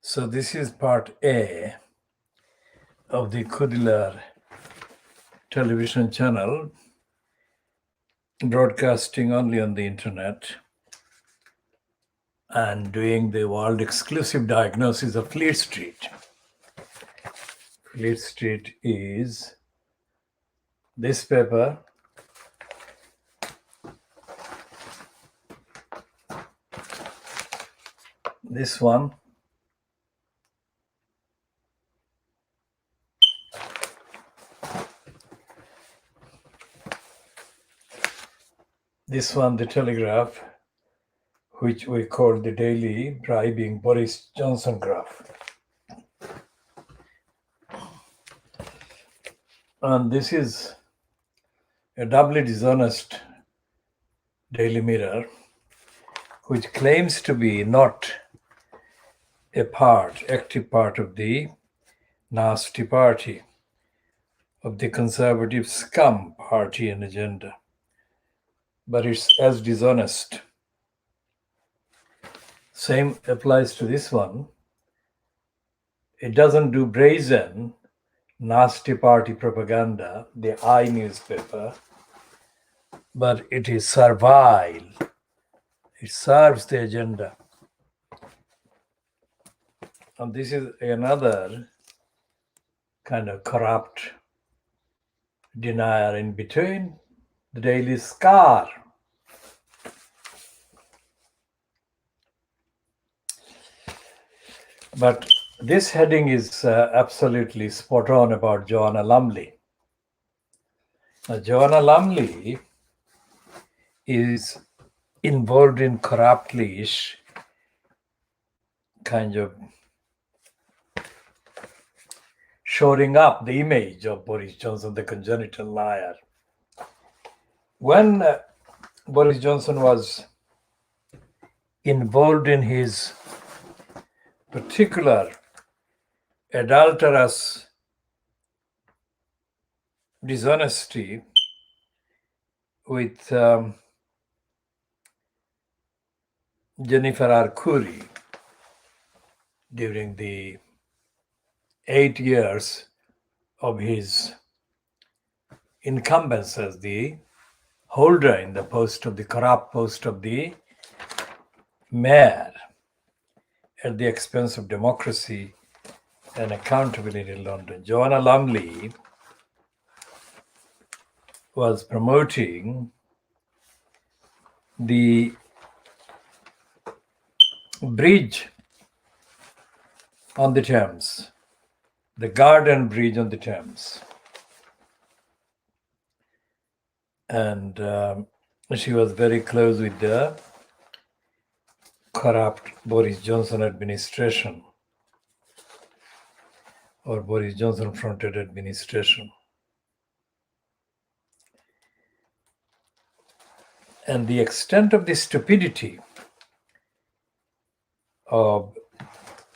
So this is part A of the Khoodeelaar television channel, broadcasting only on the internet and doing the world exclusive diagnosis of Fleet Street. Fleet Street is this paper, this one, this one, the Telegraph, which we call the daily bribing Boris Johnson graph. And this is a doubly dishonest Daily Mirror, which claims to be not active part of the nasty party, of the conservative scum party and agenda. But it's as dishonest. Same applies to this one. It doesn't do brazen, nasty party propaganda, the I newspaper, but it is servile. It serves the agenda. And this is another kind of corrupt denier in between, the Daily Scar. But this heading is absolutely spot on about Joanna Lumley. Now, Joanna Lumley is involved in corruptly-ish kind of shoring up the image of Boris Johnson, the congenital liar. When Boris Johnson was involved in his particular adulterous dishonesty with Jennifer Arcuri during the 8 years of his incumbence as the holder in the post of the corrupt post of the mayor at the expense of democracy and accountability in London. Joanna Lumley was promoting the bridge on the Thames, the Garden Bridge on the Thames. And she was very close with the corrupt Boris Johnson administration or Boris Johnson fronted administration. And the extent of the stupidity of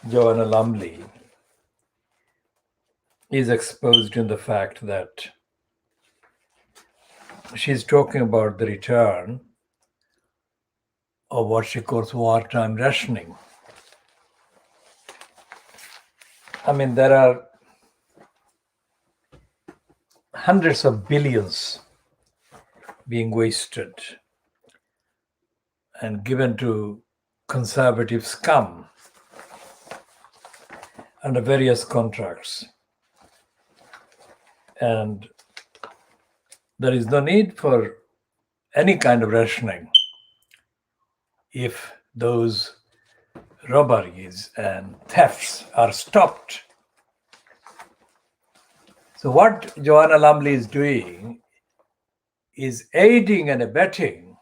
Joanna Lumley is exposed in the fact that she's talking about the return of what she calls wartime rationing. I mean, there are hundreds of billions being wasted and given to conservative scum under various contracts. And there is no need for any kind of rationing if those robberies and thefts are stopped. So what Joanna Lumley is doing is aiding and abetting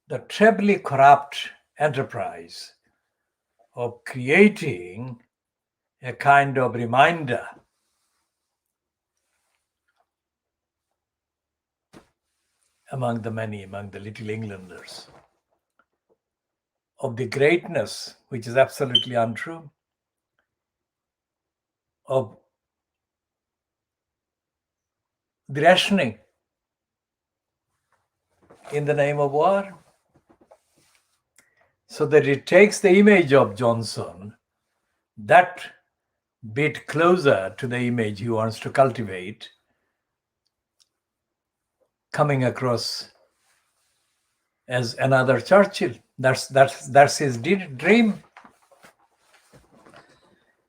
the trebly corrupt enterprise of creating a kind of reminder among the many, among the little Englanders, of the greatness, which is absolutely untrue, of the rationing in the name of war. so that it takes the image of Johnson that bit closer to the image he wants to cultivate, coming across as another Churchill. That's his dream.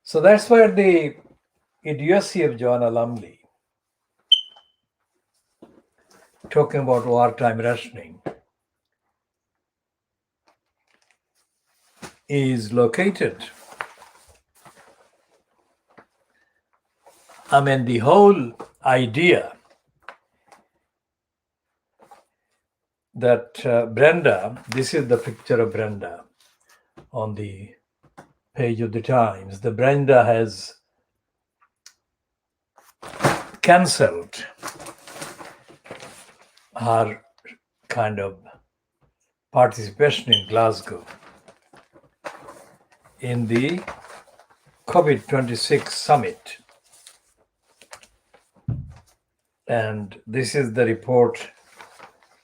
So that's where the idiocy of Joanna Lumley, talking about wartime rationing, is located. I mean, the whole idea that Brenda, this is the picture of Brenda on the page of the Times. The Brenda has cancelled her kind of participation in Glasgow in the COVID-26 summit. And this is the report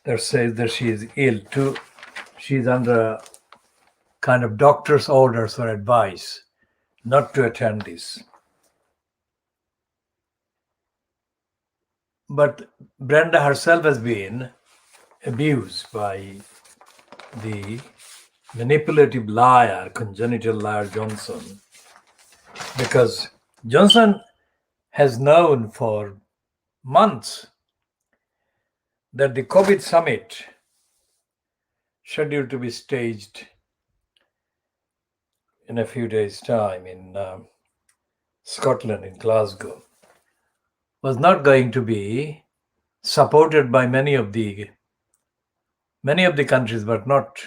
that says that she is ill too. She's under kind of doctor's orders or advice not to attend this. But Brenda herself has been abused by the manipulative liar, congenital liar Johnson, because Johnson has known for months that the COVID summit, scheduled to be staged in a few days' time in Scotland, in Glasgow, was not going to be supported by many of the countries, but not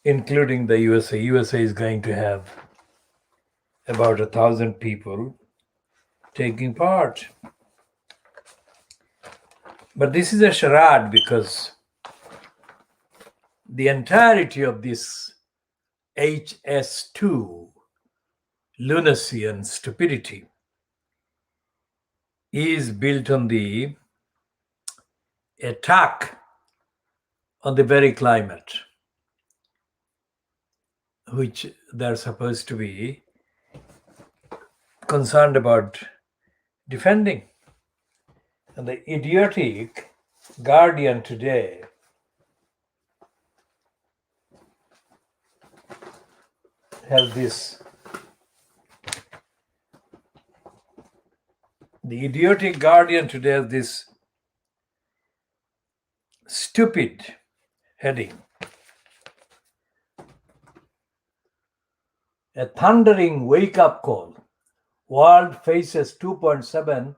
including the USA. USA is going to have about 1,000 people taking part. But this is a charade, because the entirety of this HS2 lunacy and stupidity is built on the attack on the very climate which they're supposed to be concerned about defending. And the idiotic Guardian today has this. The idiotic Guardian today has this stupid heading: a thundering wake-up call. World faces 2.7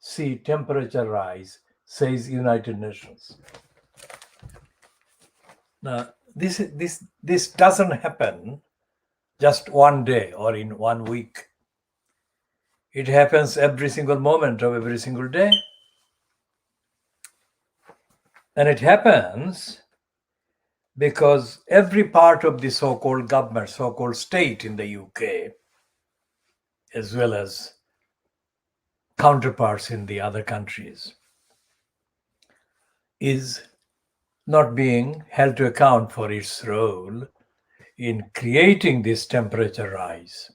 C temperature rise, says United Nations. Now, this doesn't happen just one day or in 1 week. It happens every single moment of every single day. And it happens because every part of the so-called government, so-called state in the UK, as well as counterparts in the other countries, is not being held to account for its role in creating this temperature rise.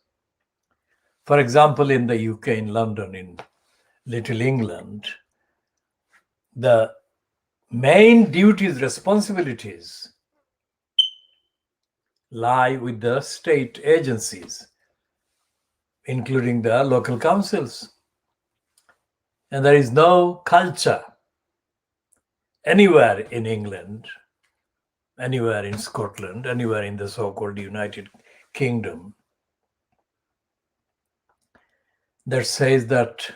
For example, in the UK, in London, in Little England, the main duties, responsibilities lie with the state agencies, including the local councils. And there is no culture anywhere in England, anywhere in Scotland, anywhere in the so-called United Kingdom that says that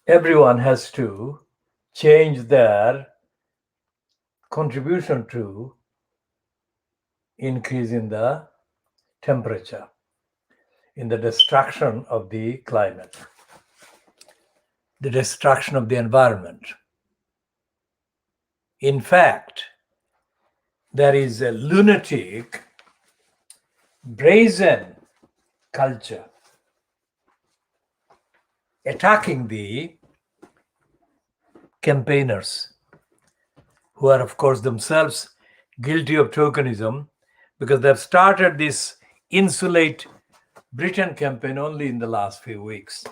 everyone has to change their contribution to increase in the temperature, in the destruction of the climate, the destruction of the environment. In fact, there is a lunatic, brazen culture attacking the campaigners, who are, of course, themselves guilty of tokenism because they've started this Insulate Britain campaign only in the last few weeks.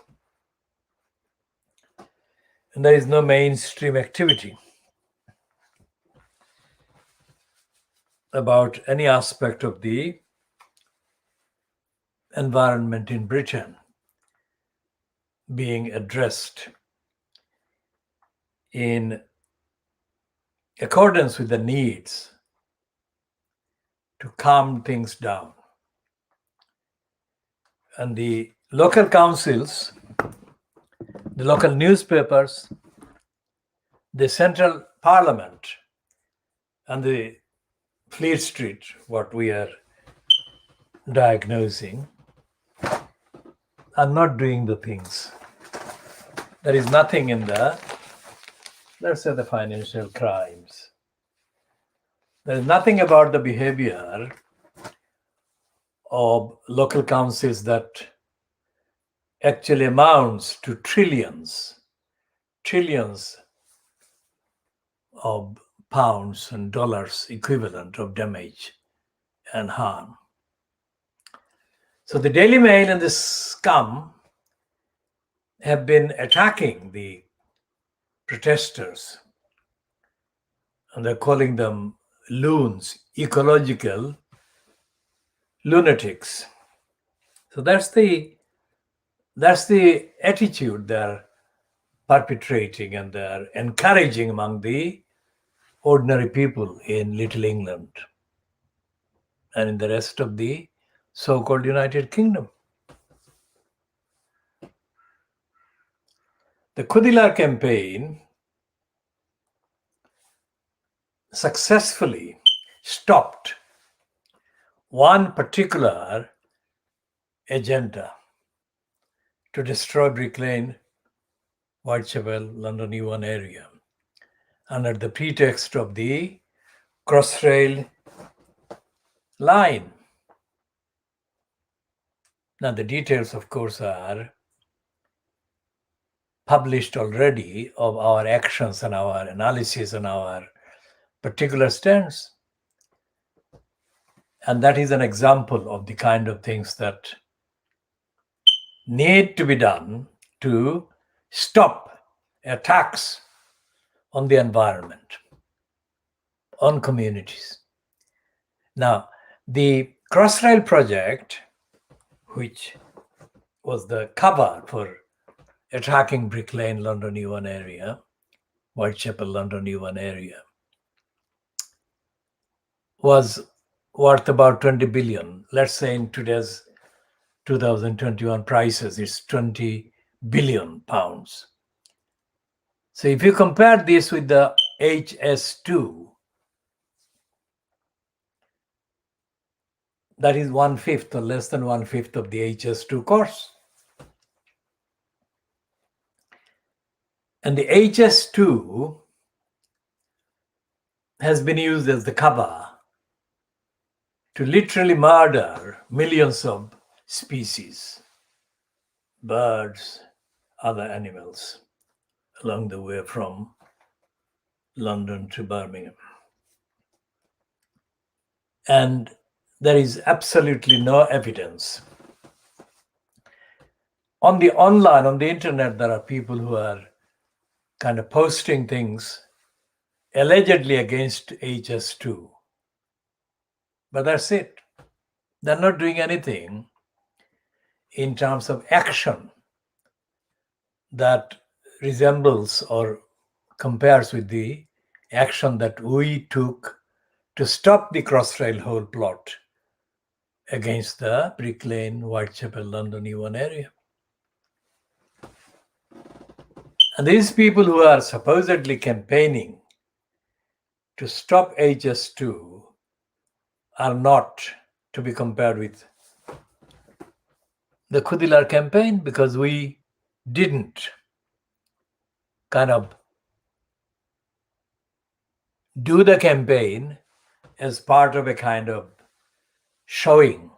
And there is no mainstream activity about any aspect of the environment in Britain being addressed in accordance with the needs to calm things down. And the local councils, the local newspapers, the central parliament, and the Fleet Street, what we are diagnosing, are not doing the things. There is nothing in the, let's say, the financial crimes. There is nothing about the behavior of local councils that actually amounts to trillions of pounds and dollars equivalent of damage and harm. So the Daily Mail and the scum have been attacking the protesters, and they're calling them loons, ecological lunatics. So that's the attitude they're perpetrating and they're encouraging among the ordinary people in Little England and in the rest of the so-called United Kingdom. The Khoodeelaar campaign successfully stopped one particular agenda to destroy Brick Lane, Whitechapel, London U1 area, under the pretext of the Crossrail line. Now, the details, of course, are published already of our actions and our analysis and our particular stance. And that is an example of the kind of things that need to be done to stop attacks on the environment, on communities. Now, the Crossrail project, which was the cover for attacking Brick Lane, London U1 area, Whitechapel, London U1 area, was worth about 20 billion. Let's say in today's 2021 prices, it's 20 billion pounds. So if you compare this with the HS2, that is 1/5 or less than 1/5 of the HS2 cost. And the HS2 has been used as the cover to literally murder millions of species, birds, other animals, along the way from London to Birmingham. And there is absolutely no evidence. On the online, on the internet, there are people who are kind of posting things allegedly against HS2. But that's it. They're not doing anything in terms of action that resembles or compares with the action that we took to stop the Crossrail whole plot against the Brick Lane, Whitechapel, London U1 area. And these people who are supposedly campaigning to stop HS2 are not to be compared with the Khoodeelaar campaign, because we didn't kind of do the campaign as part of a kind of showing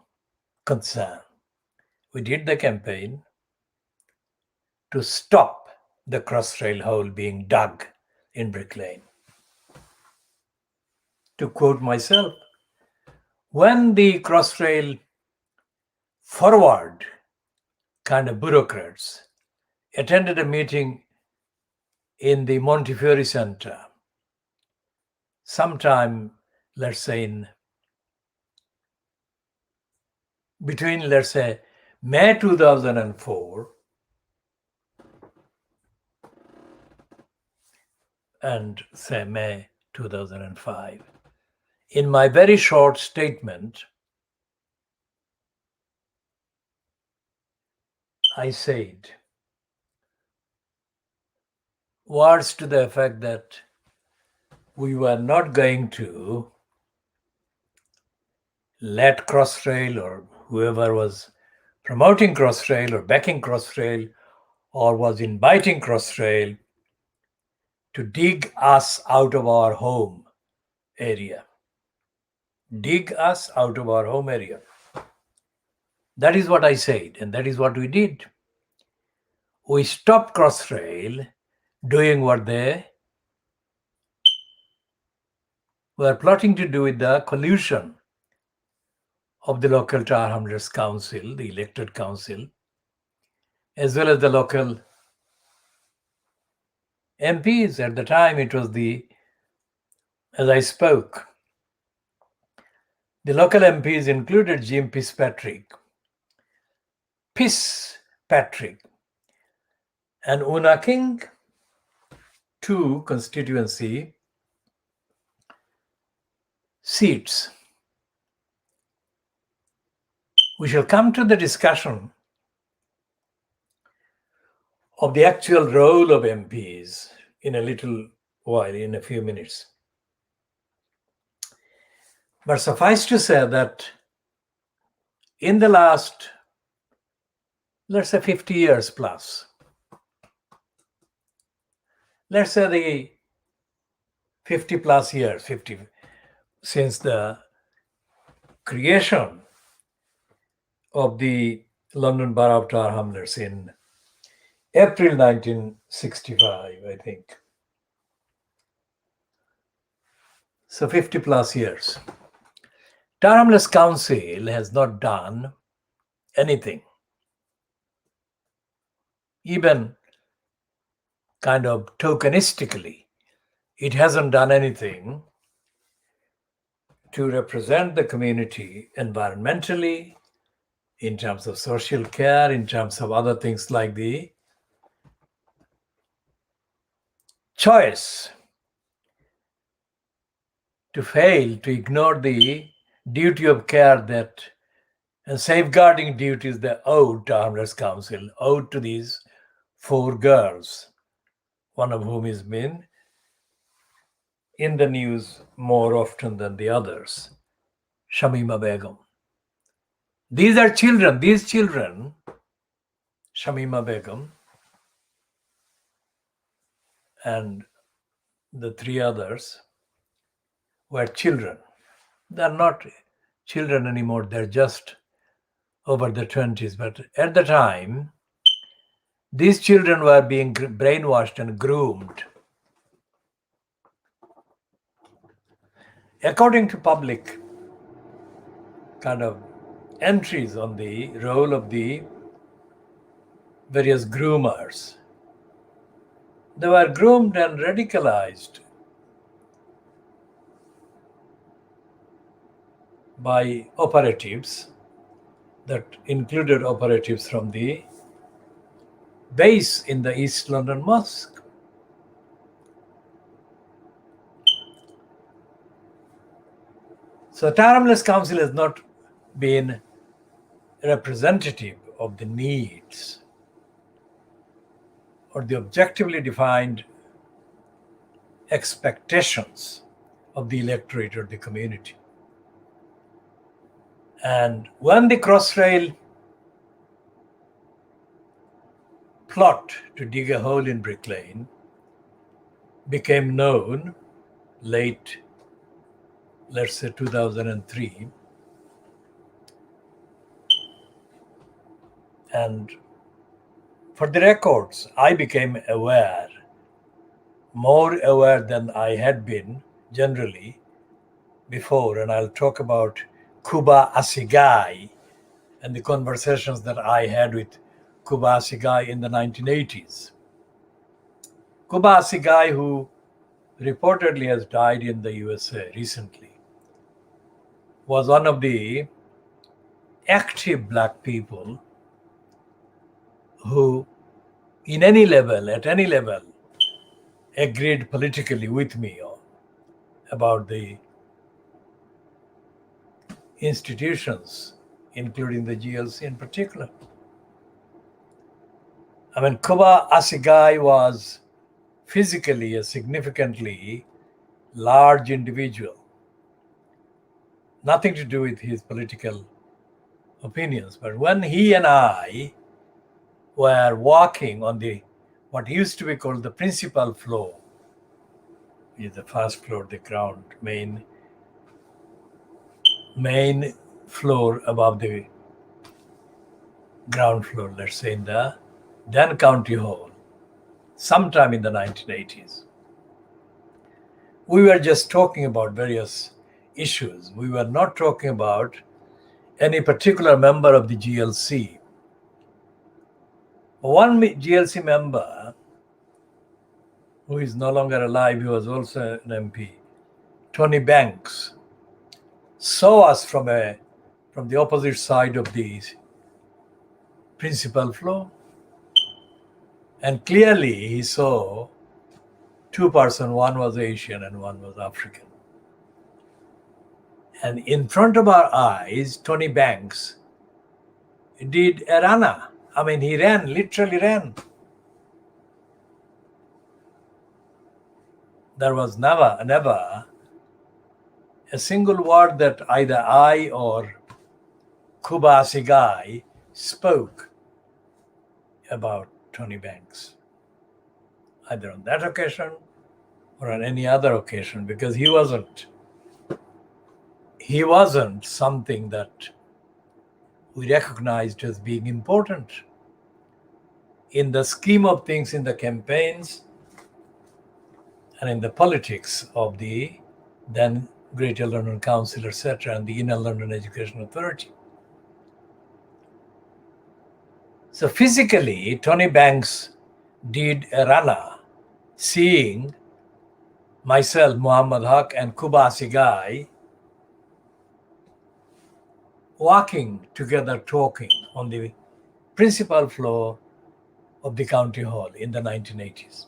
concern. We did the campaign to stop the Crossrail hole being dug in Brick Lane. to quote myself, when the Crossrail forward kind of bureaucrats attended a meeting in the Montefiore Center sometime, let's say, in between, let's say, May 2004 and say May 2005. In my very short statement, I said words to the effect that we were not going to let Crossrail or whoever was promoting Crossrail or backing Crossrail or was inviting Crossrail to dig us out of our home area. Dig us out of our home area. That is what I said, and that is what we did. We stopped Crossrail doing what they were plotting to do with the collusion of the local Tar Hamlets Council, the elected council, as well as the local MPs. At the time, it was as I spoke, the local MPs included Jim Fitzpatrick, and Una King, 2 constituency seats. We shall come to the discussion of the actual role of MPs in a little while, in a few minutes. But suffice to say that in the last, let's say 50 years plus, let's say the 50 plus years, since the creation of the London Borough of Tar Hamlets in April 1965, I think. So 50 plus years. Tar Hamlets Council has not done anything, even kind of tokenistically. It hasn't done anything to represent the community environmentally, in terms of social care, in terms of other things like the choice to fail to ignore the duty of care that and safeguarding duties that owed Tar Hamlets Council, owed to these 4 girls, one of whom has been in the news more often than the others, Shamima Begum. These children, Shamima Begum and the 3 others, were children. They're not children anymore, they're just over the 20s. But at the time, these children were being brainwashed and groomed. According to public kind of entries on the role of the various groomers, they were groomed and radicalized by operatives that included operatives from the base in the East London Mosque. So Tar Hamlets Council has not been representative of the needs or the objectively defined expectations of the electorate or the community. And when the Crossrail plot to dig a hole in Brick Lane became known late, let's say 2003, and for the records, I became aware, more aware than I had been generally, before, and I'll talk about Kuba Asigai and the conversations that I had with Kuba Asigai in the 1980s. Kuba Asigai, who reportedly has died in the USA recently, was one of the active black people who, at any level, agreed politically with me about the institutions, including the GLC in particular. I mean, Kuba Asigai was physically a significantly large individual, nothing to do with his political opinions. But when he and I were walking on what used to be called the principal floor, is the first floor, the ground, main floor above the ground floor, let's say, in the then County Hall, sometime in the 1980s. We were just talking about various issues. We were not talking about any particular member of the GLC. One GLC member, who is no longer alive, he was also an MP, Tony Banks, saw us from the opposite side of the principal floor, and clearly he saw two persons, one was Asian and one was African. And in front of our eyes, Tony Banks did a runner. I mean, he literally ran. There was never a single word that either I or Kuba Asigai spoke about Tony Banks, either on that occasion or on any other occasion, because he wasn't something that we recognized as being important in the scheme of things, in the campaigns and in the politics of the then Greater London Council, etc., and the Inner London Education Authority. So physically, Tony Banks did a runner, seeing myself, Muhammad Haque, and Kuba Asigai walking together, talking on the principal floor of the County Hall in the 1980s.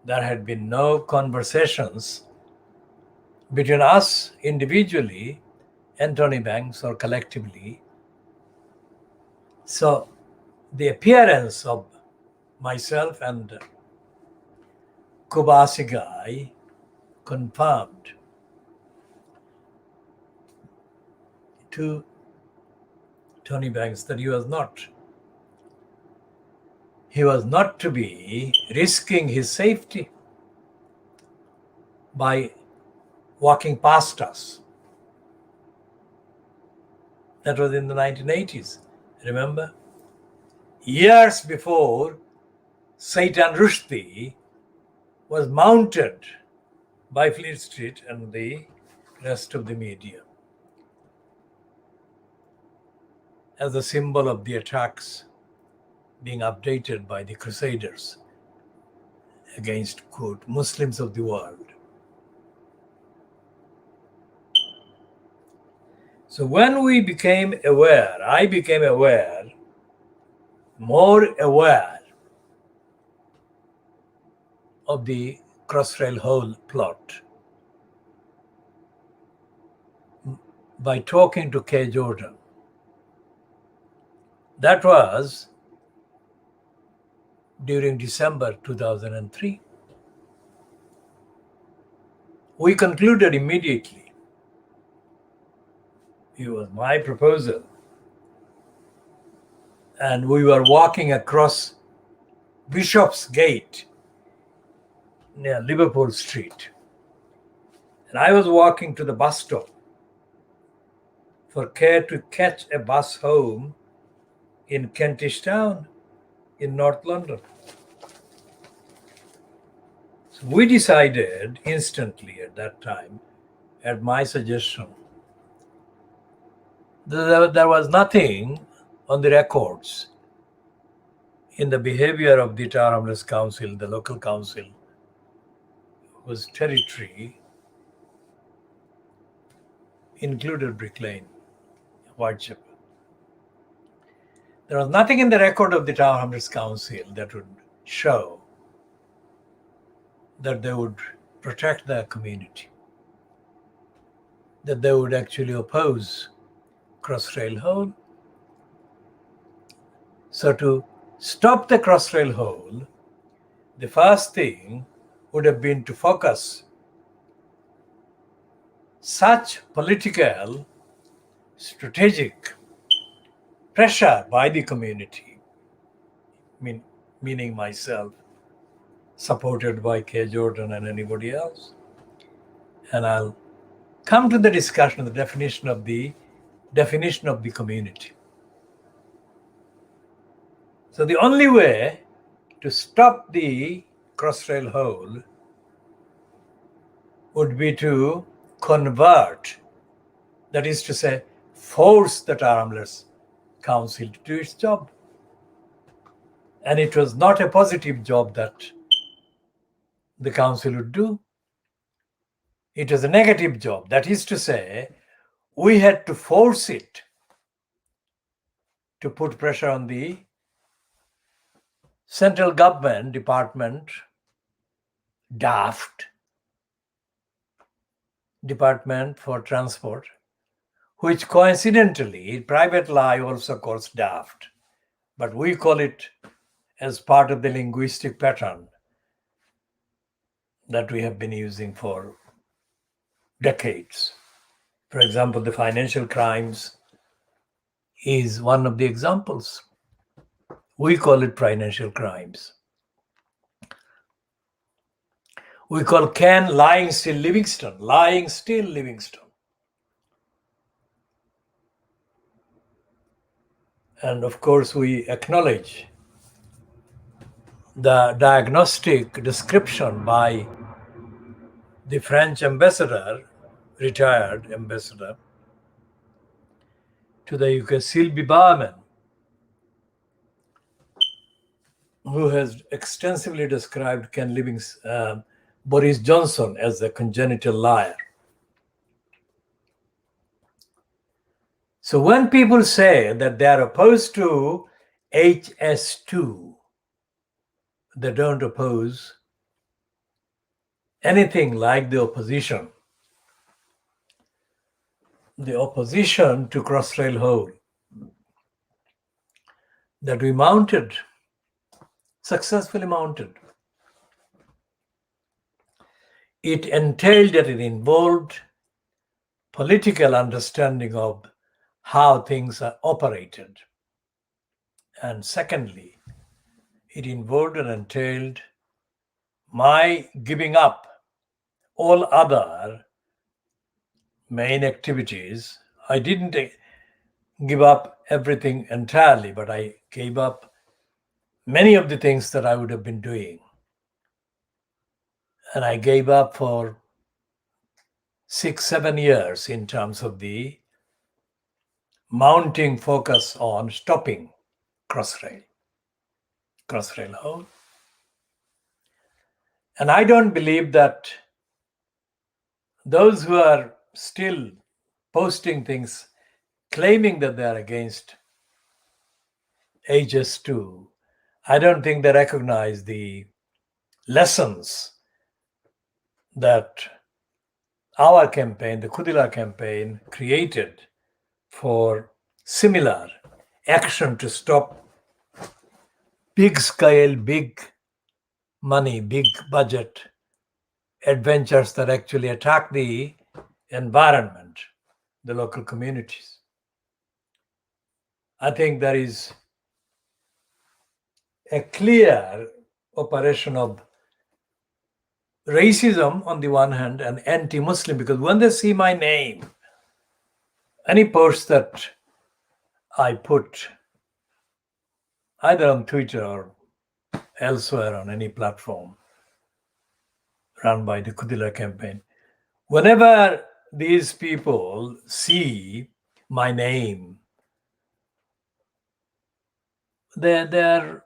There had been no conversations between us individually and Tony Banks or collectively. So the appearance of myself and Kuba Asigai confirmed to Tony Banks that he was not to be risking his safety by walking past us. That was in the 1980s, remember? Years before, Saitan Rushdie was mounted by Fleet Street and the rest of the media as a symbol of the attacks being updated by the Crusaders against, quote, Muslims of the world. So when I became more aware of the Crossrail Hall plot by talking to K. Jordan. That was during December 2003. We concluded immediately. It was my proposal. And we were walking across Bishopsgate near Liverpool Street. And I was walking to the bus stop for Care to catch a bus home in Kentish Town in North London. So we decided instantly at that time, at my suggestion, that there was nothing on the records in the behavior of the Tower Hamlets Council, the local council, whose territory included Brick Lane, Whitechapel. There was nothing in the record of the Tower Hamlets Council that would show that they would protect their community, that they would actually oppose Crossrail hole. So to stop the Crossrail hole, the first thing would have been to focus such political, strategic pressure by the community, meaning myself, supported by K. Jordan and anybody else. And I'll come to the discussion of the definition of the community. So the only way to stop the Crossrail hole would be to convert, that is to say, force the Tower Hamlets Council to do its job. And it was not a positive job that the council would do. It was a negative job. That is to say, we had to force it to put pressure on the central government department, DAFT, Department for Transport, which coincidentally, private lie also calls DAFT, but we call it as part of the linguistic pattern that we have been using for decades. For example, the financial crimes is one of the examples. We call it financial crimes. We call Can lying still Livingston. And of course, we acknowledge the diagnostic description by the French ambassador, retired ambassador to the UK, Sylvie Barman, who has extensively described Boris Johnson as a congenital liar. So when people say that they are opposed to HS2, they don't oppose anything like the opposition. The opposition to Crossrail hole that we mounted, successfully mounted. It entailed that it involved political understanding of how things are operated. And secondly, it involved and entailed my giving up all other main activities. I didn't give up everything entirely, but I gave up many of the things that I would have been doing. And I gave up for 6-7 years in terms of the mounting focus on stopping Crossrail hole. And I don't believe that those who are still posting things claiming that they are against HS2, I don't think they recognize the lessons that our campaign, the Khoodeelaar campaign, created for similar action to stop big scale, big money, big budget adventures that actually attack the environment, the local communities. I think there is a clear operation of racism on the one hand and anti-Muslim, because when they see my name, any post that I put either on Twitter or elsewhere on any platform, run by the Khoodeelaar campaign. Whenever these people see my name, they're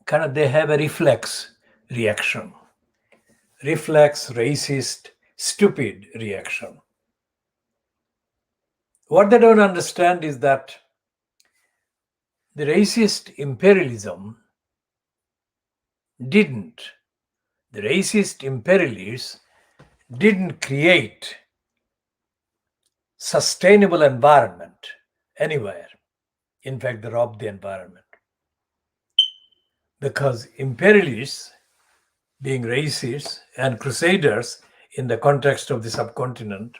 kind of, they have a reflex reaction, reflex, racist, stupid reaction. What they don't understand is that the racist imperialism the racist imperialists didn't create sustainable environment anywhere. In fact, they robbed the environment. Because imperialists, being racists and crusaders in the context of the subcontinent,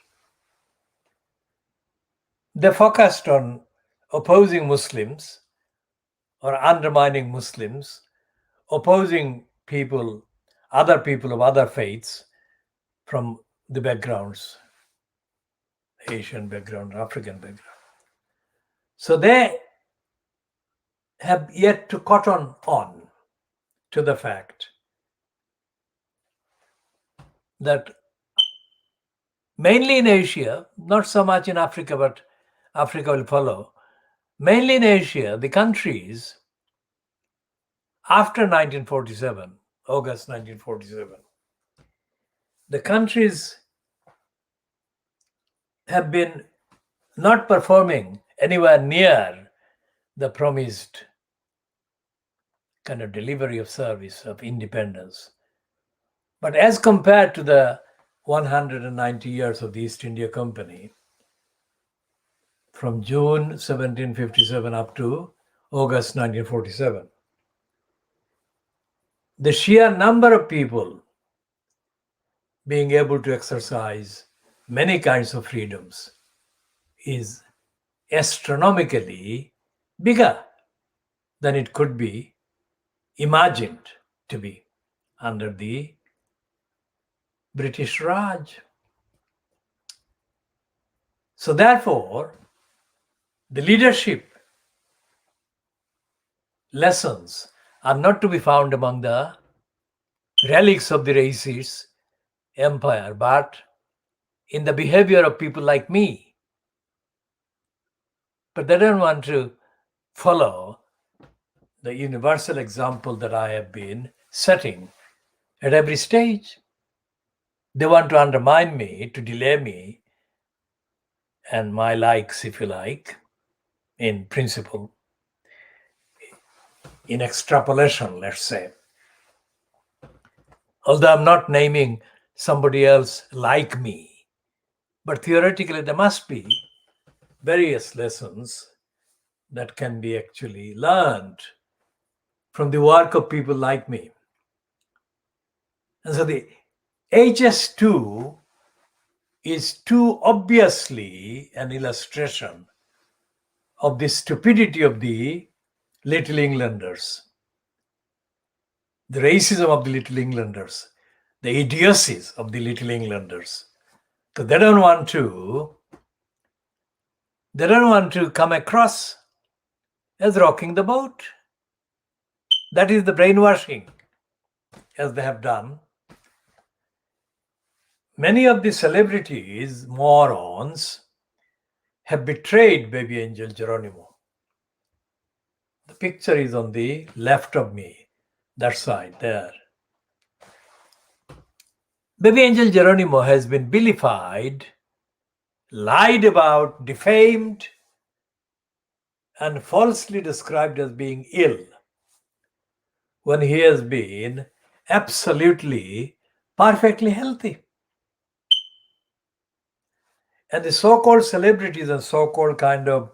they focused on opposing Muslims or undermining Muslims, opposing people, other people of other faiths from the backgrounds, Asian background, African background. So they have yet to cotton on to the fact that mainly in Asia, not so much in Africa, but Africa will follow. Mainly in Asia, the countries after 1947, August 1947, the countries have been not performing anywhere near the promised kind of delivery of service of independence. But as compared to the 190 years of the East India Company, from June 1757 up to August 1947, the sheer number of people being able to exercise many kinds of freedoms is astronomically bigger than it could be imagined to be under the British Raj. So therefore, the leadership lessons are not to be found among the relics of the racist empire, but in the behavior of people like me. But they don't want to follow the universal example that I have been setting at every stage. They want to undermine me, to delay me, and my likes, if you like, in principle, in extrapolation, let's say. Although I'm not naming somebody else like me, but theoretically there must be various lessons that can be actually learned from the work of people like me. And so the HS2 is too obviously an illustration of the stupidity of the Little Englanders, the racism of the Little Englanders, the idiocies of the Little Englanders. Because they don't want to come across as rocking the boat. That is the brainwashing, as they have done. Many of the celebrities, morons, have betrayed baby angel Geronimo. The picture is on the left of me, that side there. Baby angel Geronimo has been vilified, lied about, defamed, and falsely described as being ill, when he has been absolutely, perfectly healthy. And the so-called celebrities and so-called kind of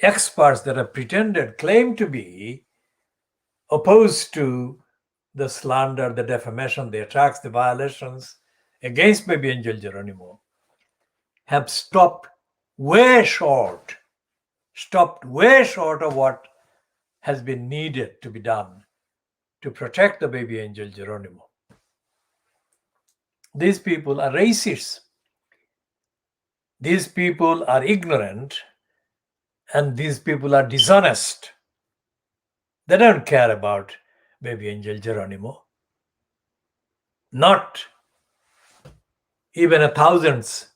experts that have pretended, claim to be opposed to the slander, the defamation, the attacks, the violations against baby angel Geronimo, have stopped way short of what has been needed to be done to protect the baby angel Geronimo. These people are racists. These people are ignorant, and these people are dishonest. They don't care about baby angel Geronimo. not even a thousandth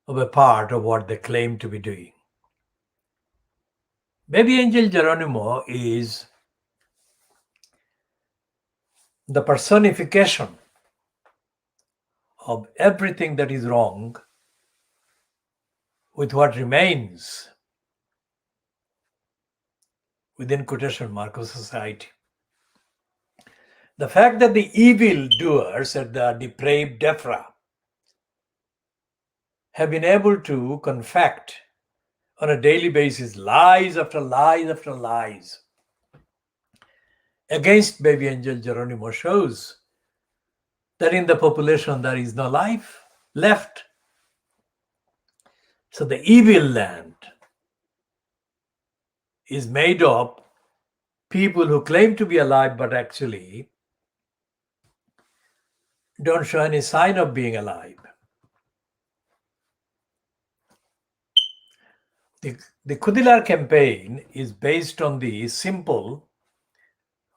of a part of what they claim to be doing. Baby Angel Geronimo is the personification of everything that is wrong with what remains within quotation mark of society. The fact that the evil doers and the depraved DEFRA have been able to confect on a daily basis lies after lies after lies against Baby Angel Geronimo shows that in the population there is no life left. So the evil land is made of people who claim to be alive but actually don't show any sign of being alive. The Khoodeelaar campaign is based on the simple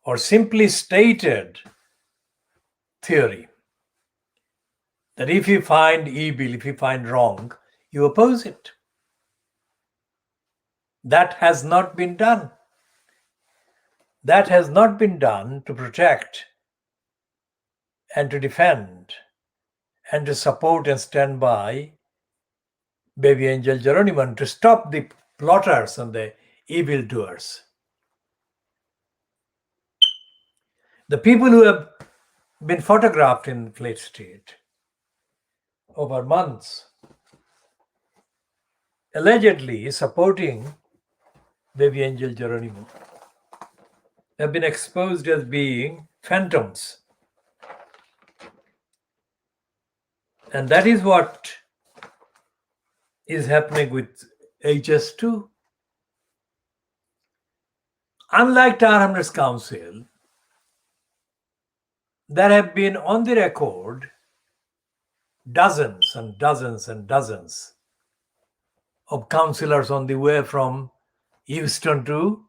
or simply stated theory that if you find evil, if you find wrong, you oppose it. That has not been done. That has not been done to protect and to defend and to support and stand by Baby Angel Geronimo, to stop the plotters and the evildoers. The people who have been photographed in Fleet Street over months, allegedly supporting Baby Angel Geronimo, have been exposed as being phantoms. And that is what is happening with HS2. Unlike Tar Hamlets Council, there have been on the record dozens and dozens and dozens of councillors on the way from Houston to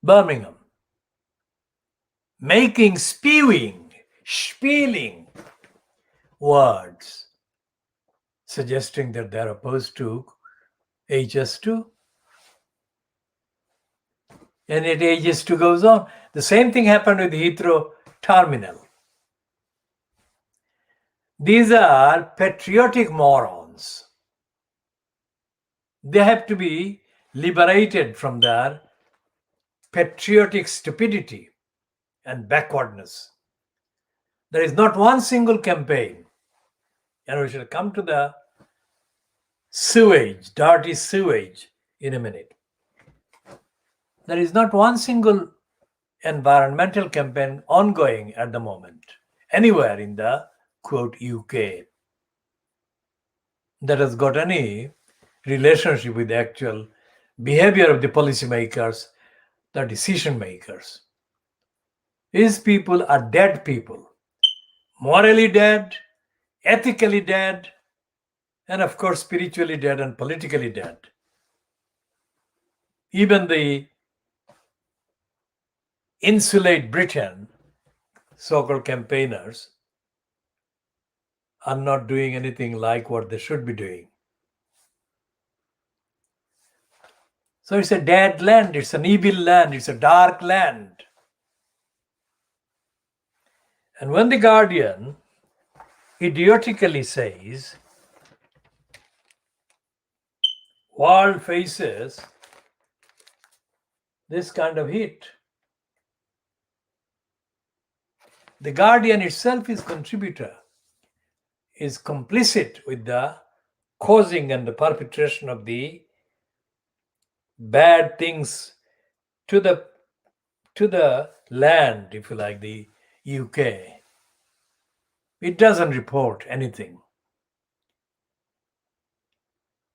Birmingham, making spewing, spieling words, suggesting that they're opposed to HS2. And yet HS2 goes on. The same thing happened with Heathrow Terminal. These are patriotic morons. They have to be liberated from their patriotic stupidity and backwardness. There is not one single campaign, and we shall come to the sewage, dirty sewage in a minute. There is not one single environmental campaign ongoing at the moment, anywhere in the quote UK, that has got any relationship with the actual behavior of the policymakers, the decision makers. These people are dead people, morally dead, ethically dead, and of course spiritually dead and politically dead. Even the Insulate Britain so-called campaigners are not doing anything like what they should be doing. So it's a dead land, it's an evil land, it's a dark land. And when the Guardian idiotically says, world faces this kind of heat, the Guardian itself is contributor, is complicit with the causing and the perpetration of the bad things to the land, if you like, the UK. It doesn't report anything.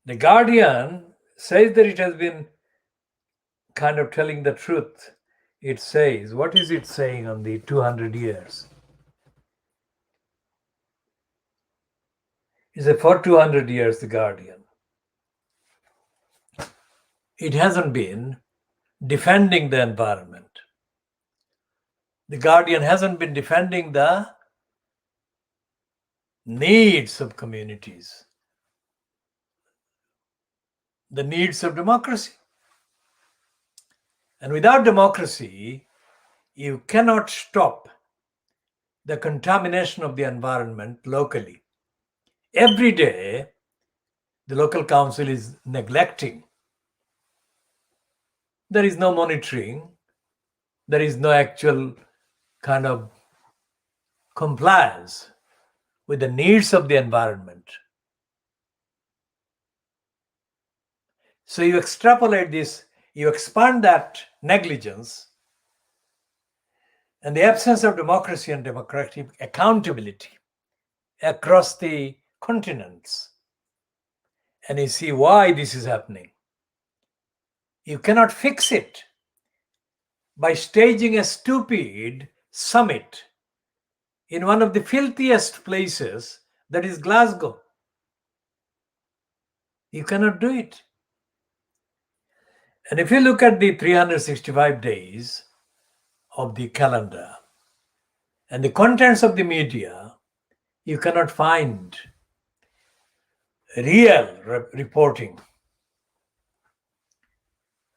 The Guardian says that it has been kind of telling the truth. It says, what is it saying on the 200 years? It says for 200 years, the Guardian. It hasn't been defending the environment. The Guardian hasn't been defending the needs of communities, the needs of democracy. And without democracy, you cannot stop the contamination of the environment locally. Every day, the local council is neglecting. There is no monitoring. There is no actual kind of compliance with the needs of the environment. So you extrapolate this, you expand that negligence and the absence of democracy and democratic accountability across the continents. And you see why this is happening. You cannot fix it by staging a stupid summit in one of the filthiest places, that is Glasgow. You cannot do it. And if you look at the 365 days of the calendar and the contents of the media, you cannot find real reporting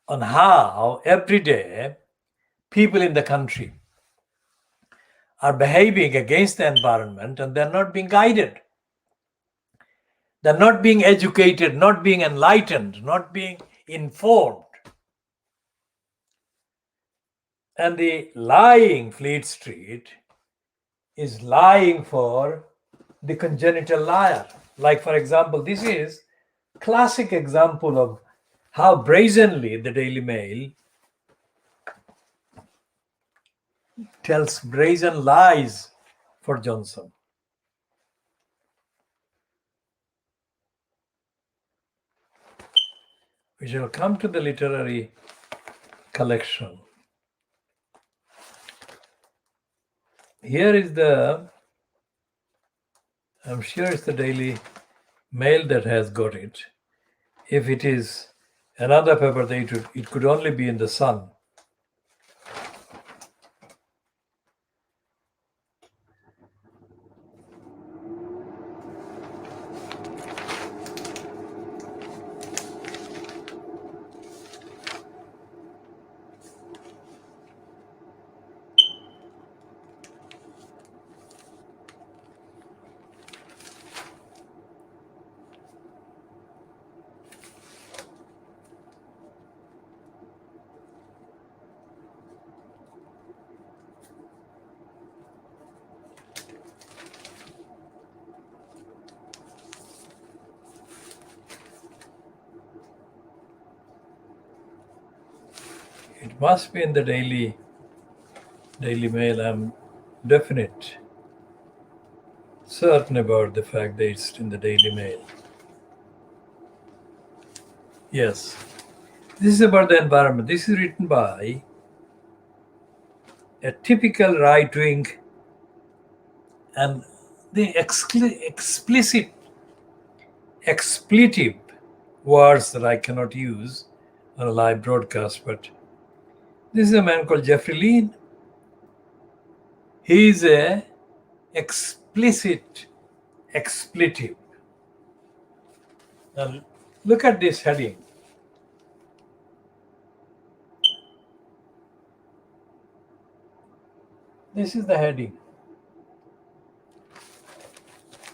on how every day people in the country are behaving against the environment and they're not being guided. They're not being educated, not being enlightened, not being informed. And the lying Fleet Street is lying for the congenital liar. Like, for example, this is classic example of how brazenly the Daily Mail tells brazen lies for Johnson. We shall come to the literary collection. Here is I'm sure it's the Daily Mail that has got it. If it is another paper, it could only be in the Sun. It must be in the Daily Mail. I'm definite, certain about the fact that it's in the Daily Mail. Yes. This is about the environment. This is written by a typical right-wing, and the explicit expletive words that I cannot use on a live broadcast, but this is a man called Jeffrey Lean. He is a explicit expletive. Now look at this heading. This is the heading.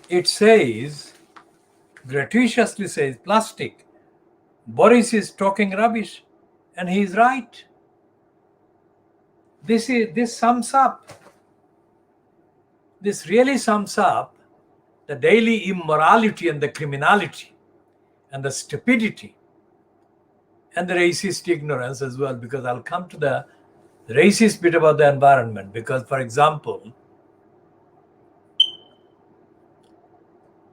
It says, gratuitously says, plastic. Boris is talking rubbish, and he is right. This sums up. This really sums up the daily immorality and the criminality and the stupidity and the racist ignorance as well, because I'll come to the racist bit about the environment. Because, for example,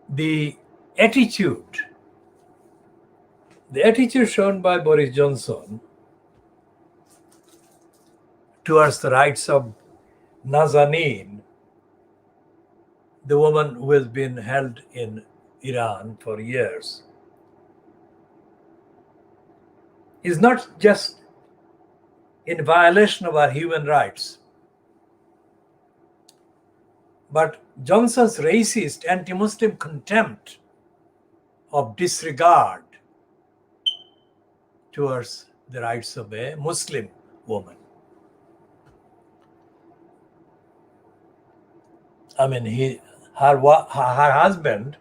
the attitude shown by Boris Johnson towards the rights of Nazanin, the woman who has been held in Iran for years, is not just in violation of our human rights. But Johnson's racist, anti-Muslim contempt of disregard towards the rights of a Muslim woman. I mean, her husband,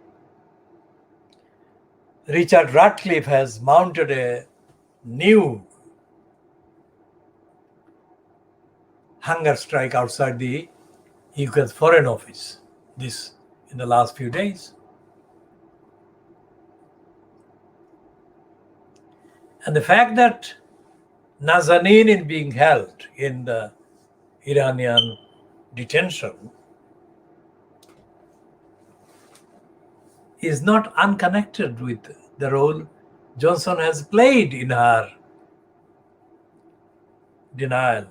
Richard Ratcliffe, has mounted a new hunger strike outside the UK's Foreign Office in the last few days. And the fact that Nazanin is being held in the Iranian detention is not unconnected with the role Johnson has played in her denial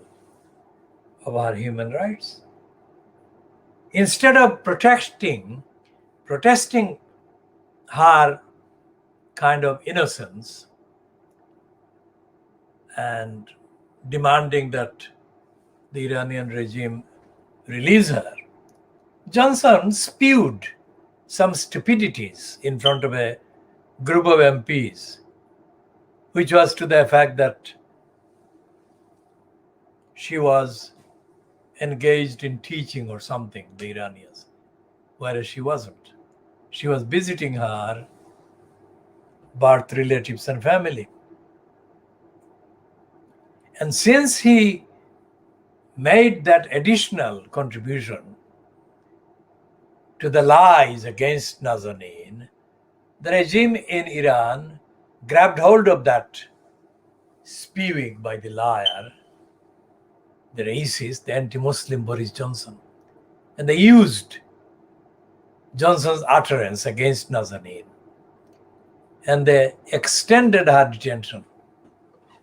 of our human rights. Instead of protesting her kind of innocence and demanding that the Iranian regime release her, Johnson spewed some stupidities in front of a group of MPs, which was to the effect that she was engaged in teaching or something, the Iranians, whereas she wasn't. She was visiting her birth relatives and family. And since he made that additional contribution to the lies against Nazanin, the regime in Iran grabbed hold of that spewing by the liar, the racist, the anti-Muslim Boris Johnson. And they used Johnson's utterance against Nazanin. And they extended her detention.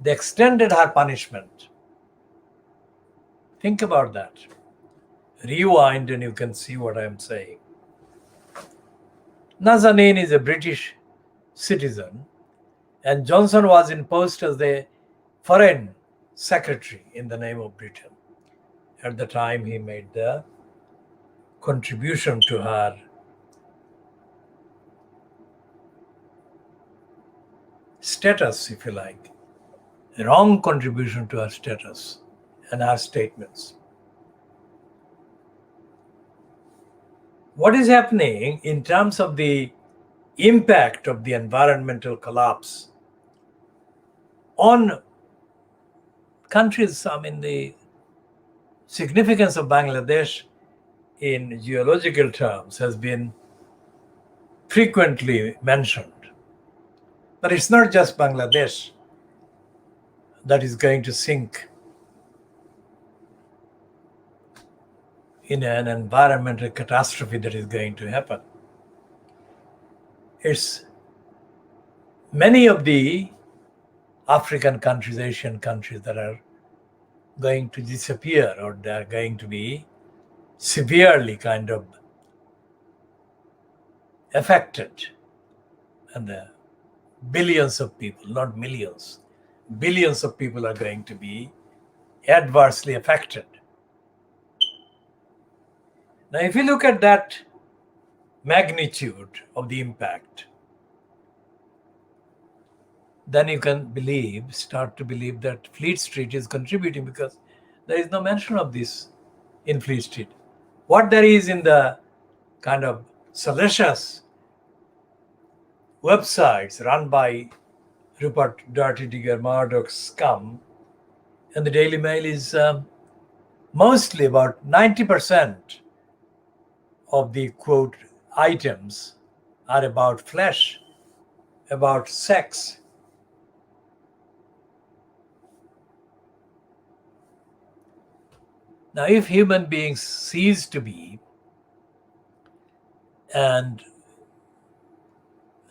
They extended her punishment. Think about that. Rewind and you can see what I am saying. Nazanin is a British citizen, and Johnson was imposed as the foreign secretary in the name of Britain at the time he made the contribution to her status, if you like, a wrong contribution to her status and her statements. What is happening in terms of the impact of the environmental collapse on countries? I mean, the significance of Bangladesh in geological terms has been frequently mentioned. But it's not just Bangladesh that is going to sink in an environmental catastrophe that is going to happen. It's many of the African countries, Asian countries that are going to disappear, or they are going to be severely kind of affected. And the billions of people, not millions, billions of people are going to be adversely affected. Now, if you look at that magnitude of the impact, then you can start to believe that Fleet Street is contributing, because there is no mention of this in Fleet Street. What there is in the kind of salacious websites run by Rupert Dirty Digger Murdoch's scum and the Daily Mail is mostly about 90% of the quote items are about flesh, about sex. Now, if human beings cease to be and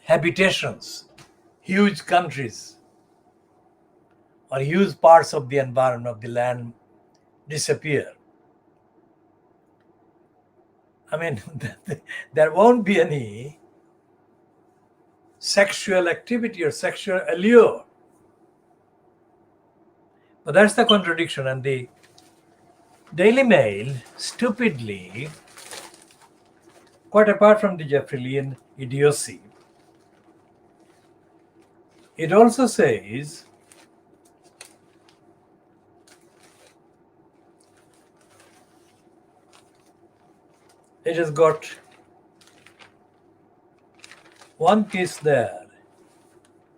habitations, huge countries, or huge parts of the environment of the land disappear, I mean, there won't be any sexual activity or sexual allure. But that's the contradiction. And the Daily Mail stupidly quite apart from the Jeffreyian idiocy, it also says it has got one piece there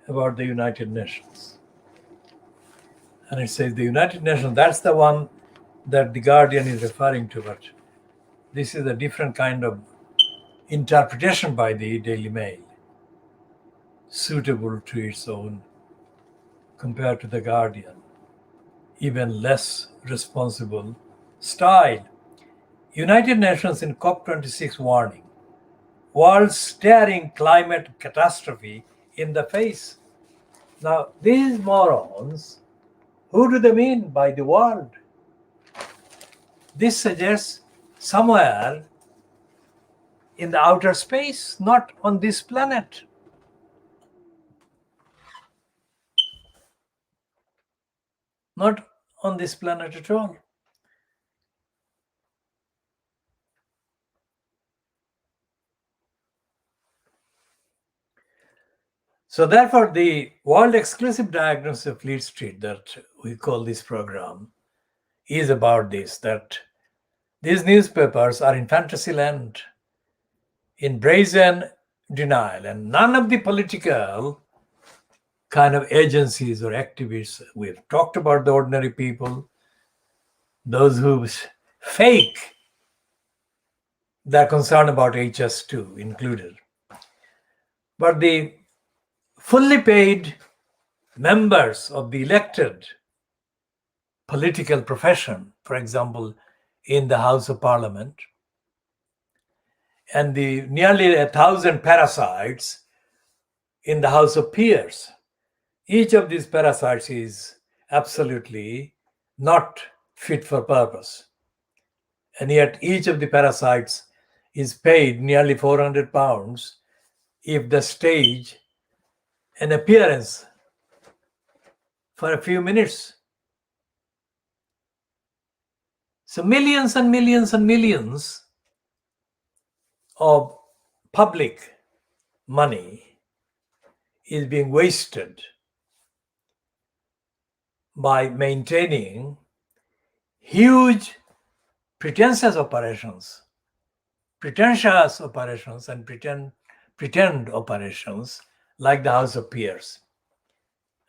about the United Nations. And it says the United Nations, that's the one that the Guardian is referring to, but this is a different kind of interpretation by the Daily Mail, suitable to its own, compared to the Guardian, even less responsible style. United Nations in COP26 warning, world staring climate catastrophe in the face. Now, these morons, who do they mean by the world? This suggests somewhere in the outer space, not on this planet. Not on this planet at all. So therefore, the world exclusive diagnosis of Fleet Street that we call this program is about this, that these newspapers are in fantasy land, in brazen denial, and none of the political kind of agencies or activists, we've talked about the ordinary people, those who fake they're concerned about HS2 included. But the fully paid members of the elected political profession, for example, in the House of Parliament, and the nearly 1,000 parasites in the House of Peers, each of these parasites is absolutely not fit for purpose. And yet each of the parasites is paid nearly £400 if they stage an appearance for a few minutes. So millions and millions and millions of public money is being wasted by maintaining huge pretentious operations and pretend operations like the House of Peers.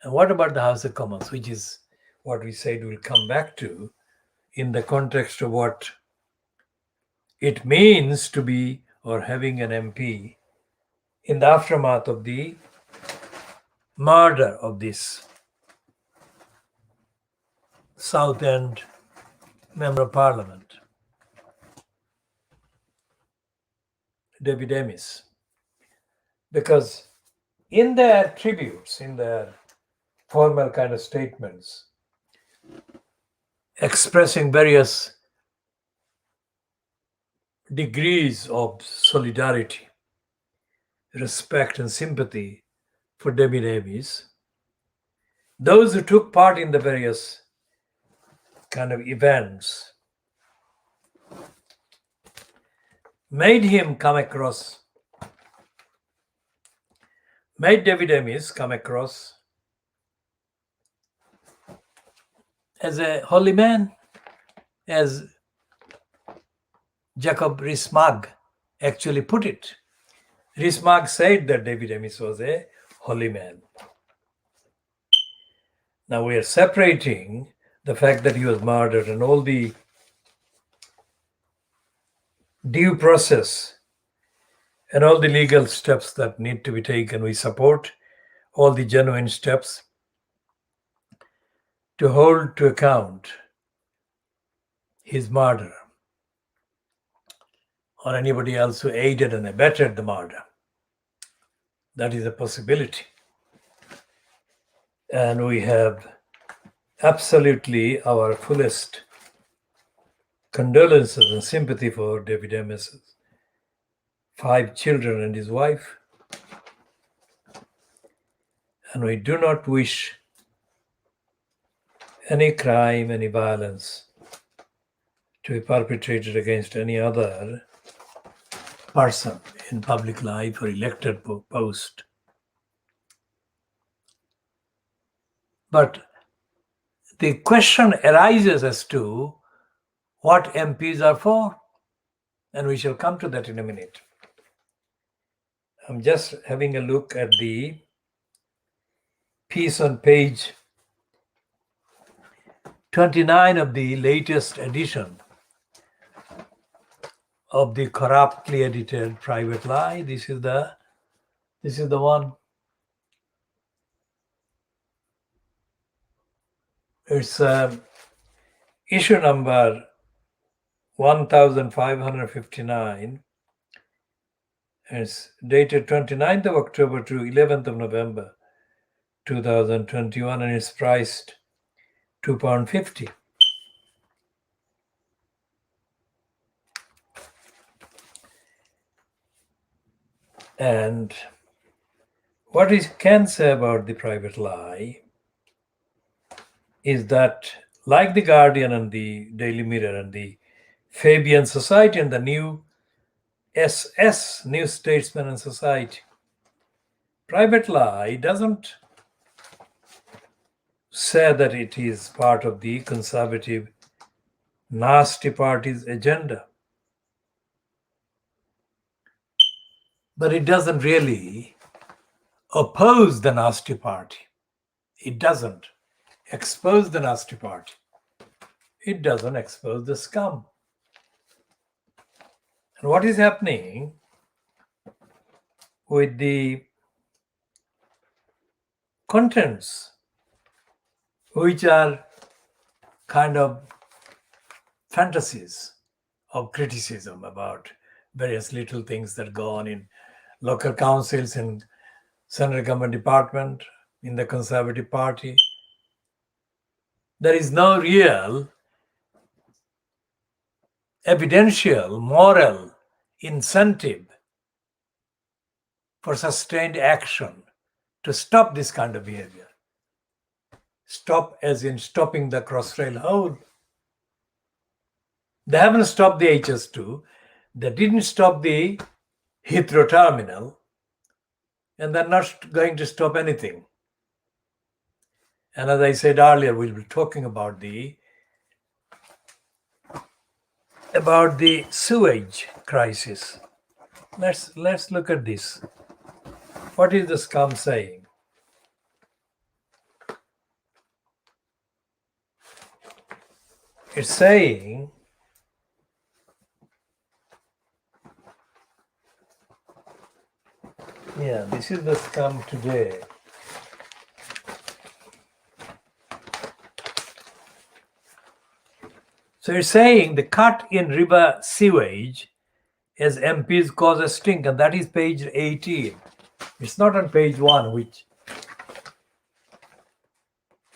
And what about the House of Commons, which is what we said we'll come back to in the context of what it means to be or having an MP in the aftermath of the murder of this South End Member of Parliament, David Amis. Because in their tributes, in their formal kind of statements, expressing various degrees of solidarity, respect, and sympathy for David Amis, those who took part in the various kind of events made David Amis come across as a holy man, as Jacob Rees-Mogg actually put it. Rees-Mogg said that David Amis was a holy man. Now we are separating the fact that he was murdered and all the due process and all the legal steps that need to be taken. We support all the genuine steps to hold to account his murderer or anybody else who aided and abetted the murder. That is a possibility. And we have absolutely our fullest condolences and sympathy for David Amis's 5 children and his wife. And we do not wish any crime, any violence to be perpetrated against any other person in public life or elected post. But the question arises as to what MPs are for, and we shall come to that in a minute. I'm just having a look at the piece on page 29 of the latest edition of the corruptly edited Private Lie. This is the one. It's issue number 1559. It's dated 29th of October to 11th of November 2021, and it's priced £2.50. And what we can say about the Private Lie is that, like the Guardian and the Daily Mirror and the Fabian Society and the New SS, New Statesman and Society, Private Lie doesn't say that it is part of the conservative nasty party's agenda. But it doesn't really oppose the nasty party. It doesn't expose the nasty party. It doesn't expose the scum. And what is happening with the contents, which are kind of fantasies of criticism about various little things that go on in local councils, in central government department, in the Conservative Party. There is no real evidential, moral incentive for sustained action to stop this kind of behavior. Stop as in stopping the Crossrail hole. They haven't stopped the HS2. They didn't stop the Heathrow terminal, and they're not going to stop anything. And as I said earlier, we'll be talking about the sewage crisis. Let's look at this. What is the scum saying? It's saying this is the scum today. So it's saying the cut in river sewage as MPs cause a stink, and that is page 18. It's not on page 1, which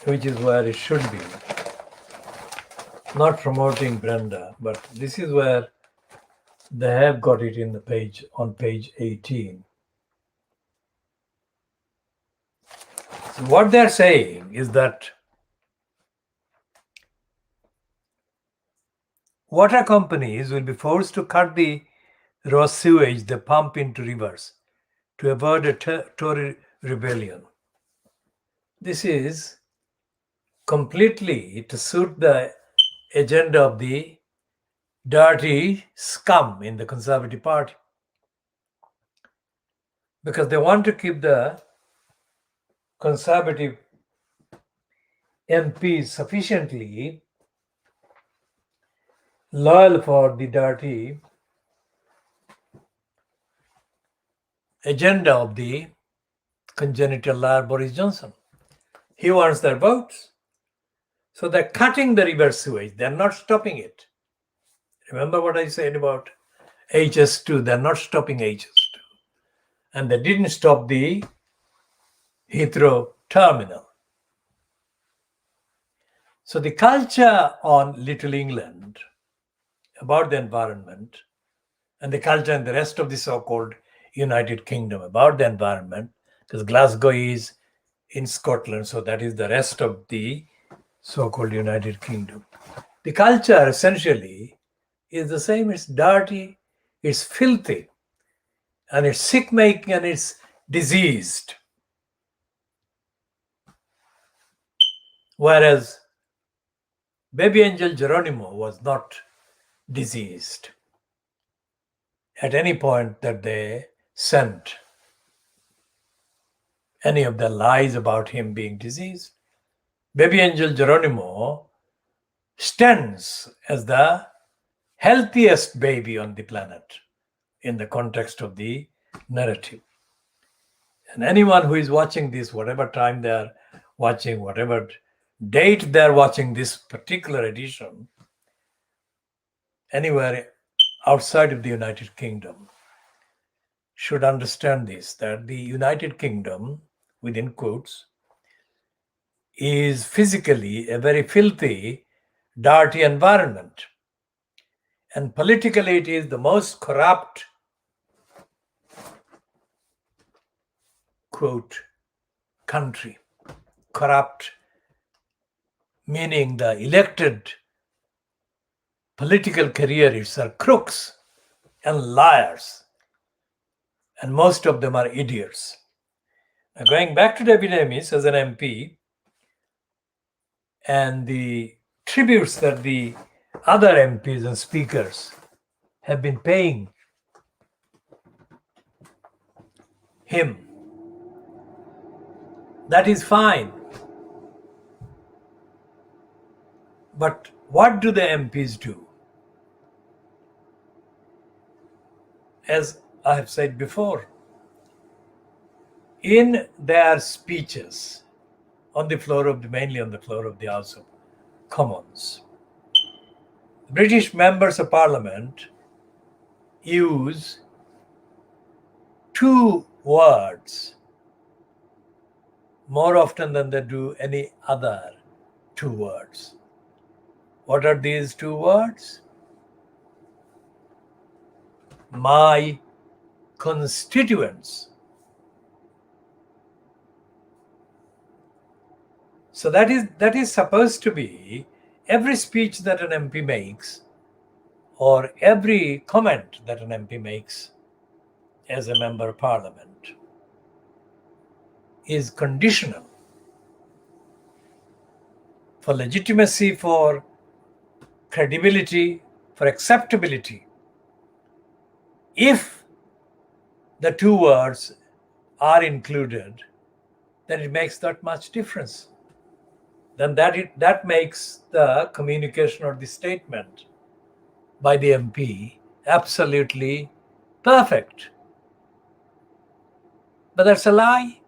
is where it should be. Not promoting Brenda, but this is where they have got it in the page, on page 18. So what they're saying is that water companies will be forced to cut the raw sewage they pump into rivers to avoid a Tory rebellion. This is completely to suit the agenda of the dirty scum in the Conservative Party, because they want to keep the Conservative MPs sufficiently loyal for the dirty agenda of the congenital liar Boris Johnson. He wants their votes. So they're cutting the river sewage. They're not stopping it. Remember what I said about HS2? They're not stopping HS2. And they didn't stop the Heathrow terminal. So the culture on Little England about the environment, and the culture in the rest of the so-called United Kingdom about the environment, because Glasgow is in Scotland, so that is the rest of the so-called United Kingdom. The culture essentially is the same. It's dirty, it's filthy. and it's sick making and it's diseased. Whereas baby angel Geronimo was not diseased at any point that they sent any of their lies about him being diseased. Baby angel Geronimo stands as the healthiest baby on the planet in the context of the narrative. And anyone who is watching this, whatever time they are watching, whatever date they are watching this particular edition, anywhere outside of the United Kingdom, should understand this, that the United Kingdom, within quotes, is physically a very filthy, dirty environment. And politically, it is the most corrupt, quote, country. Corrupt, meaning the elected political careerists are crooks and liars, and most of them are idiots. Now, going back to David Amis as an MP and the tributes that the other MPs and speakers have been paying him, that is fine. But what do the MPs do? As I have said before, in their speeches mainly on the floor of the House of Commons, British members of Parliament use two words more often than they do any other two words. What are these two words? My constituents. So that is supposed to be every speech that an MP makes, or every comment that an MP makes as a member of Parliament, is conditional for legitimacy, for credibility, for acceptability. If the two words are included, then it makes that much difference. Then that makes the communication or the statement by the MP absolutely perfect. But that's a lie,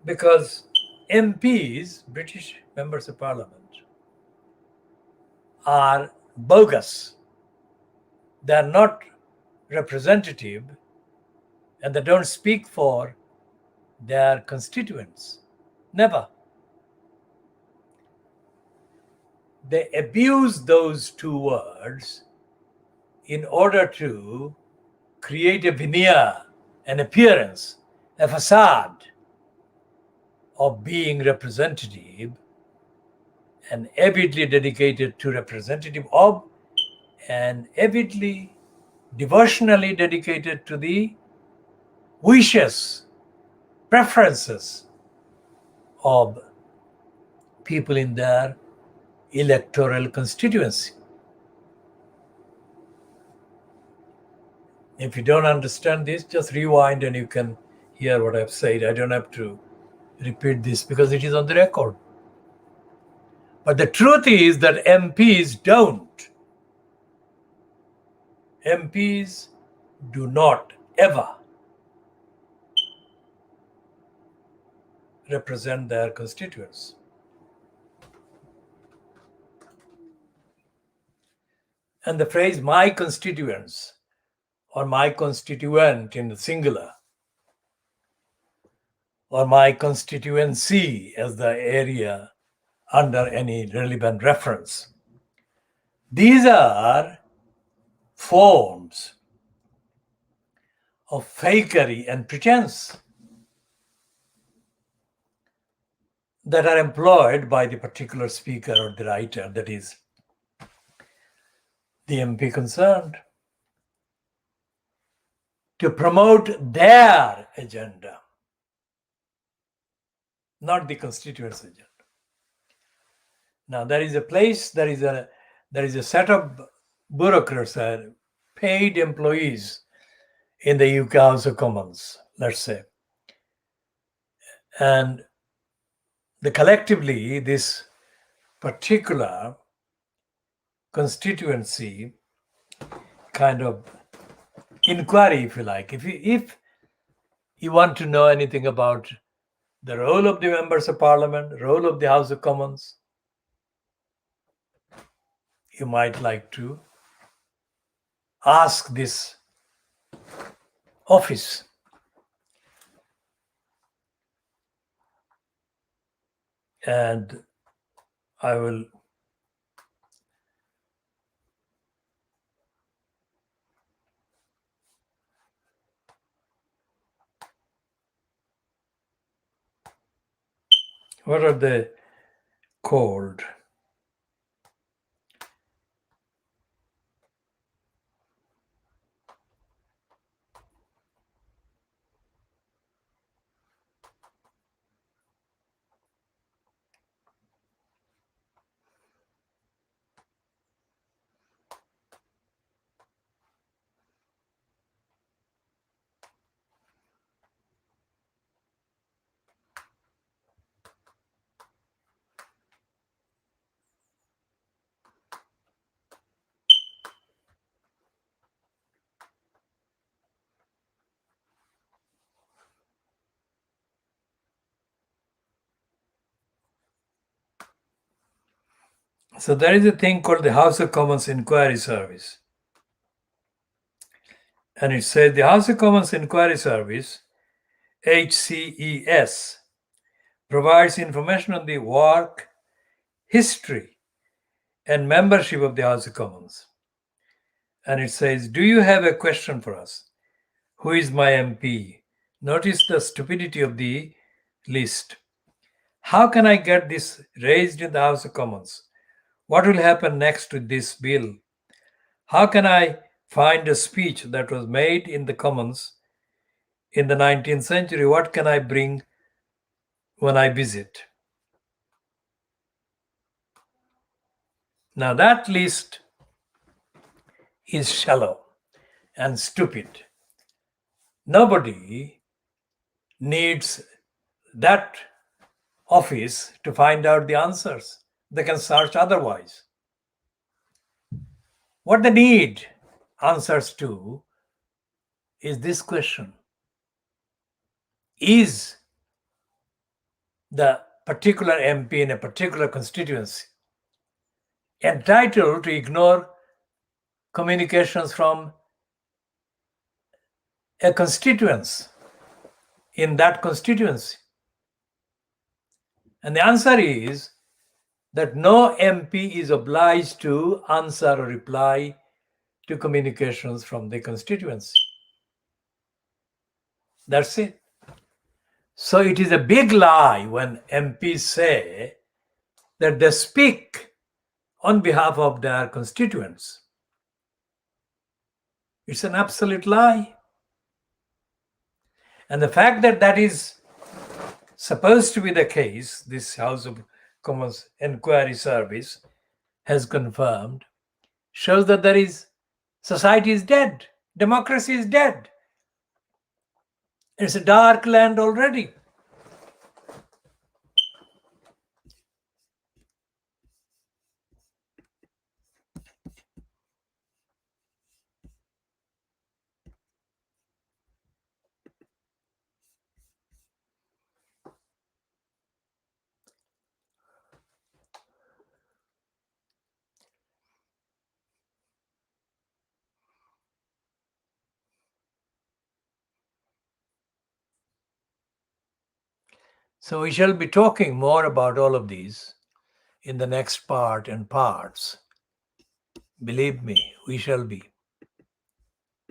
because MPs, British members of Parliament, are bogus. They are not representative, and they don't speak for their constituents. Never. They abuse those two words in order to create a veneer, an appearance, a facade of being representative and avidly dedicated to representative of, and avidly, devotionally dedicated to the wishes, preferences of people in their electoral constituency. If you don't understand this, just rewind and you can hear what I've said. I don't have to repeat this because it is on the record. But the truth is that MPs don't. MPs do not ever represent their constituents. And the phrase my constituents or my constituent in the singular, or my constituency as the area under any relevant reference, these are forms of fakery and pretense that are employed by the particular speaker or the writer, that is, the MP concerned. to promote their agenda, not the constituents' agenda. Now there is a place, there is a set of bureaucrats, paid employees in the UK House of Commons, let's say, and collectively this particular constituency kind of inquiry, if you like, if you want to know anything about the role of the members of parliament, role of the House of Commons, you might like to ask this office. And I will what are they called? So there is a thing called the House of Commons Inquiry Service. And it says the House of Commons Inquiry Service, HCES, provides information on the work, history, and membership of the House of Commons. And it says, do you have a question for us? Who is my MP? Notice the stupidity of the list. How can I get this raised in the House of Commons? What will happen next to this bill? How can I find a speech that was made in the Commons in the 19th century? What can I bring when I visit? Now that list is shallow and stupid. Nobody needs that office to find out the answers. They can search otherwise. What they need answers to is this question. Is the particular MP in a particular constituency entitled to ignore communications from a constituency in that constituency? And the answer is that no MP is obliged to answer or reply to communications from the constituency. That's it. So it is a big lie when MPs say that they speak on behalf of their constituents. It's an absolute lie. And the fact that that is supposed to be the case, this House of Commons Inquiry Service has confirmed, shows that society is dead. Democracy is dead. It's a dark land already. So we shall be talking more about all of these in the next part and parts. Believe me, we shall be.